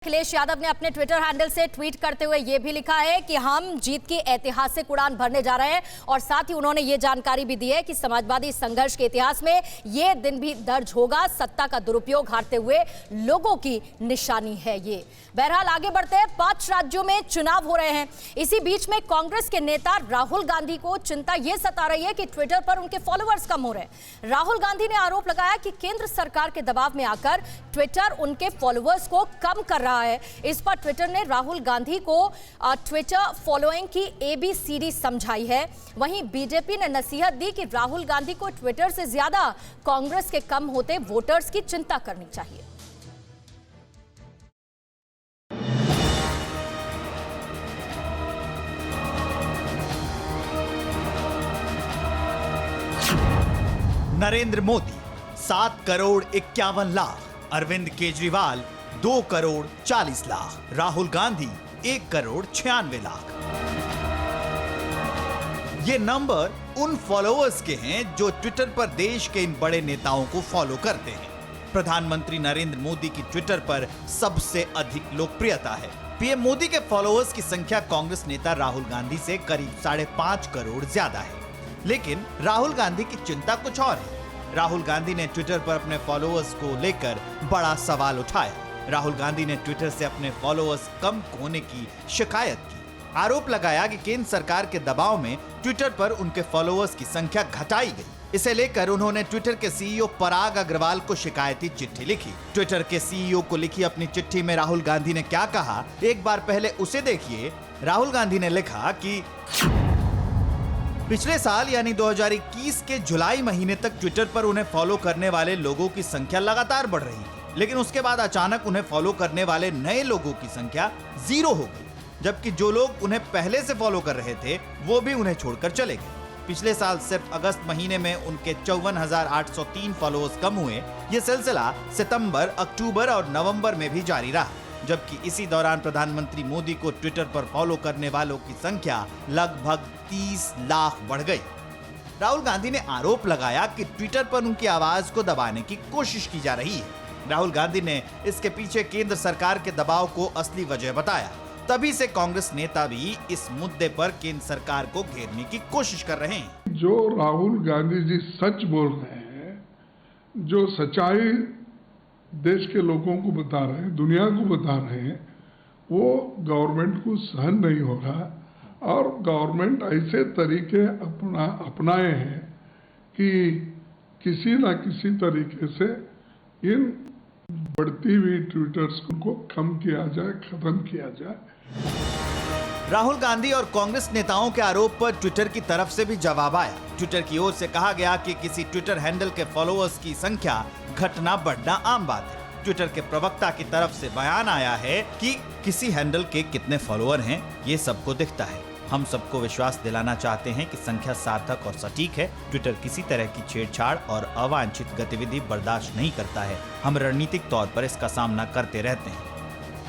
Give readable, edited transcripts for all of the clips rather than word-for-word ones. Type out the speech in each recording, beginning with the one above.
अखिलेश यादव ने अपने Twitter handle से ट्वीट करते हुए यह भी लिखा है कि हम जीत की ऐतिहासिक उड़ान भरने जा रहे हैं और साथ ही उन्होंने ये जानकारी भी दी है कि समाजवादी संघर्ष के इतिहास में ये दिन भी दर्ज होगा। सत्ता का दुरुपयोग हारते हुए लोगों की निशानी है ये। बहरहाल आगे बढ़ते हैं। 5 राज्यों में चुनाव हो रहे हैं। इसी बीच में कांग्रेस के नेता राहुल गांधी को चिंता यह सता रही है कि ट्विटर पर उनके फॉलोअर्स कम हो रहे हैं। राहुल गांधी ने आरोप लगाया कि केंद्र सरकार के दबाव में आकर ट्विटर उनके फॉलोअर्स को कम कर रहा है। इस पर ट्विटर ने राहुल गांधी को ट्विटर फॉलोइंग की ABCD समझाई है। वहीं बीजेपी ने नसीहत दी कि राहुल गांधी को ट्विटर से ज्यादा कांग्रेस के कम होते वोटर्स की चिंता करनी चाहिए। नरेंद्र मोदी 7 करोड़ 51 लाख, अरविंद केजरीवाल 2 करोड़ 40 लाख, राहुल गांधी 1 करोड़ 96 लाख। ये नंबर उन फॉलोअर्स के हैं जो ट्विटर पर देश के इन बड़े नेताओं को फॉलो करते हैं। प्रधानमंत्री नरेंद्र मोदी की ट्विटर पर सबसे अधिक लोकप्रियता है। पीएम मोदी के फॉलोअर्स की संख्या कांग्रेस नेता राहुल गांधी से करीब 5.5 करोड़ ज्यादा है। लेकिन राहुल गांधी की चिंता कुछ और है। राहुल गांधी ने ट्विटर पर अपने फॉलोअर्स को लेकर बड़ा सवाल उठाया। राहुल गांधी ने ट्विटर से अपने फॉलोअर्स कम होने की शिकायत की। आरोप लगाया कि केंद्र सरकार के दबाव में ट्विटर पर उनके फॉलोअर्स की संख्या घटाई गई। इसे लेकर उन्होंने ट्विटर के CEO पराग अग्रवाल को शिकायती चिट्ठी लिखी। ट्विटर के CEO को लिखी अपनी चिट्ठी में राहुल गांधी ने क्या कहा, एक बार पहले उसे देखिए। राहुल गांधी ने लिखा कि पिछले साल यानी 2021 के जुलाई महीने तक ट्विटर पर उन्हें फॉलो करने वाले लोगों की संख्या लगातार बढ़ रही थी, लेकिन उसके बाद अचानक उन्हें फॉलो करने वाले नए लोगों की संख्या 0 हो गई, जबकि जो लोग उन्हें पहले से फॉलो कर रहे थे वो भी उन्हें छोड़कर चले गए। पिछले साल सिर्फ अगस्त महीने में उनके 54,803 फॉलोअर्स कम हुए। ये सिलसिला सितंबर, अक्टूबर और नवंबर में भी जारी रहा, जबकि इसी दौरान प्रधानमंत्री मोदी को ट्विटर पर फॉलो करने वालों की संख्या लगभग 30 लाख बढ़ गई। राहुल गांधी ने आरोप लगाया कि ट्विटर पर उनकी आवाज को दबाने की कोशिश की जा रही है। राहुल गांधी ने इसके पीछे केंद्र सरकार के दबाव को असली वजह बताया। तभी से कांग्रेस नेता भी इस मुद्दे पर केंद्र सरकार को घेरने की कोशिश कर रहे हैं। जो राहुल गांधी जी सच बोल रहे हैं, जो सच्चाई देश के लोगों को बता रहे हैं, दुनिया को बता रहे हैं, वो गवर्नमेंट को सहन नहीं हो रहा और गवर्नमेंट ऐसे तरीके अपनाए हैं कि किसी न किसी तरीके से इन बढ़ती हुई ट्विटर्स को कम किया जाए, खत्म किया जाए। राहुल गांधी और कांग्रेस नेताओं के आरोप पर ट्विटर की तरफ से भी जवाब आया। ट्विटर की ओर से कहा गया कि किसी ट्विटर हैंडल के फॉलोअर्स की संख्या घटना बढ़ना आम बात है। ट्विटर के प्रवक्ता की तरफ से बयान आया है कि किसी हैंडल के कितने फॉलोअर हैं ये सबको दिखता है। हम सबको विश्वास दिलाना चाहते हैं कि संख्या सार्थक और सटीक है। ट्विटर किसी तरह की छेड़छाड़ और अवांछित गतिविधि बर्दाश्त नहीं करता है। हम रणनीतिक तौर पर इसका सामना करते रहते हैं।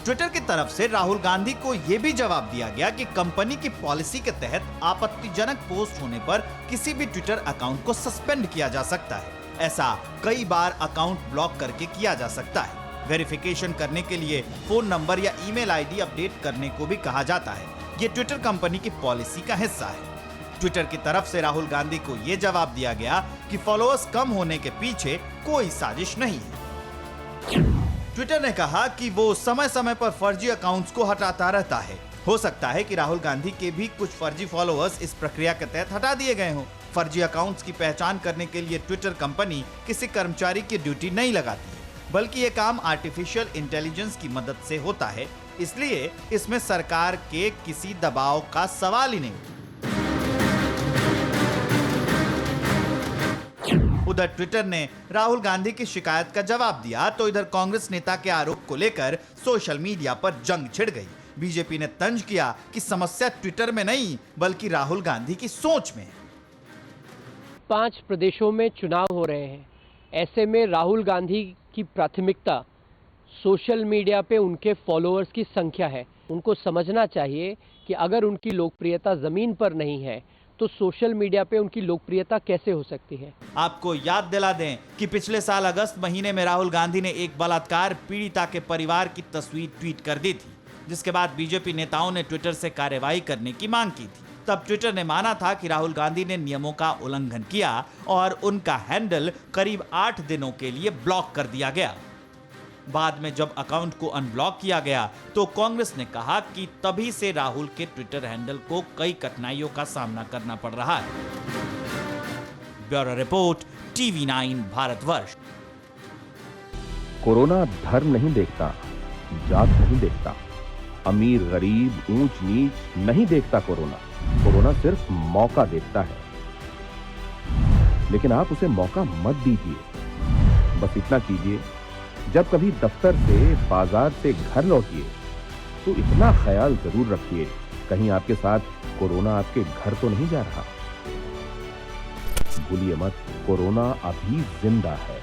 ट्विटर की तरफ से राहुल गांधी को यह भी जवाब दिया गया कि कंपनी की पॉलिसी के तहत आपत्तिजनक पोस्ट होने पर किसी भी ट्विटर अकाउंट को सस्पेंड किया जा सकता है। ऐसा कई बार अकाउंट ब्लॉक करके किया जा सकता है। वेरिफिकेशन करने के लिए फोन नंबर या ईमेल आईडी अपडेट करने को भी कहा जाता है। ये ट्विटर कंपनी की पॉलिसी का हिस्सा है। ट्विटर की तरफ से राहुल गांधी को यह जवाब दिया गया कि फॉलोअर्स कम होने के पीछे कोई साजिश नहीं है। ट्विटर ने कहा कि वो समय समय पर फर्जी अकाउंट्स को हटाता रहता है। हो सकता है कि राहुल गांधी के भी कुछ फर्जी फॉलोअर्स इस प्रक्रिया के तहत हटा दिए गए हों। फर्जी अकाउंट्स की पहचान करने के लिए ट्विटर कंपनी किसी कर्मचारी की ड्यूटी नहीं लगाती है, बल्कि ये काम आर्टिफिशियल इंटेलिजेंस की मदद से होता है। इसलिए इसमें सरकार के किसी दबाव का सवाल ही नहीं। उधर ट्विटर ने राहुल गांधी की शिकायत का जवाब दिया तो इधर कांग्रेस नेता के आरोप को लेकर सोशल मीडिया पर जंग छिड़ गई। बीजेपी ने तंज किया कि समस्या ट्विटर में नहीं बल्कि राहुल गांधी की सोच में है। 5 प्रदेशों में चुनाव हो रहे हैं। ऐसे में राहुल गांधी की प्राथमिकता सोशल मीडिया पे उनके फॉलोअर्स की संख्या है। उनको समझना चाहिए कि अगर उनकी लोकप्रियता ज़मीन पर नहीं है तो सोशल मीडिया पे उनकी लोकप्रियता कैसे हो सकती है। आपको याद दिला दें कि पिछले साल अगस्त महीने में राहुल गांधी ने एक बलात्कार पीड़िता के परिवार की तस्वीर ट्वीट कर दी थी, जिसके बाद बीजेपी नेताओं ने ट्विटर से कार्रवाई करने की मांग की थी। तब ट्विटर ने माना था कि राहुल गांधी ने नियमों का उल्लंघन किया और उनका हैंडल करीब 8 दिनों के लिए ब्लॉक कर दिया गया। बाद में जब अकाउंट को अनब्लॉक किया गया तो कांग्रेस ने कहा कि तभी से राहुल के ट्विटर हैंडल को कई कठिनाइयों का सामना करना पड़ रहा है। Bureau report, TV9 Bharatvarsh. Corona धर्म नहीं देखता, जात नहीं देखता, अमीर गरीब ऊंच नीच नहीं देखता। कोरोना सिर्फ मौका देखता है, लेकिन आप उसे मौका मत दीजिए। बस इतना कीजिए, जब कभी दफ्तर से बाजार से घर लौटिए तो इतना ख्याल जरूर रखिए कहीं आपके साथ कोरोना आपके घर तो नहीं जा रहा। भूलिए मत, कोरोना अभी जिंदा है।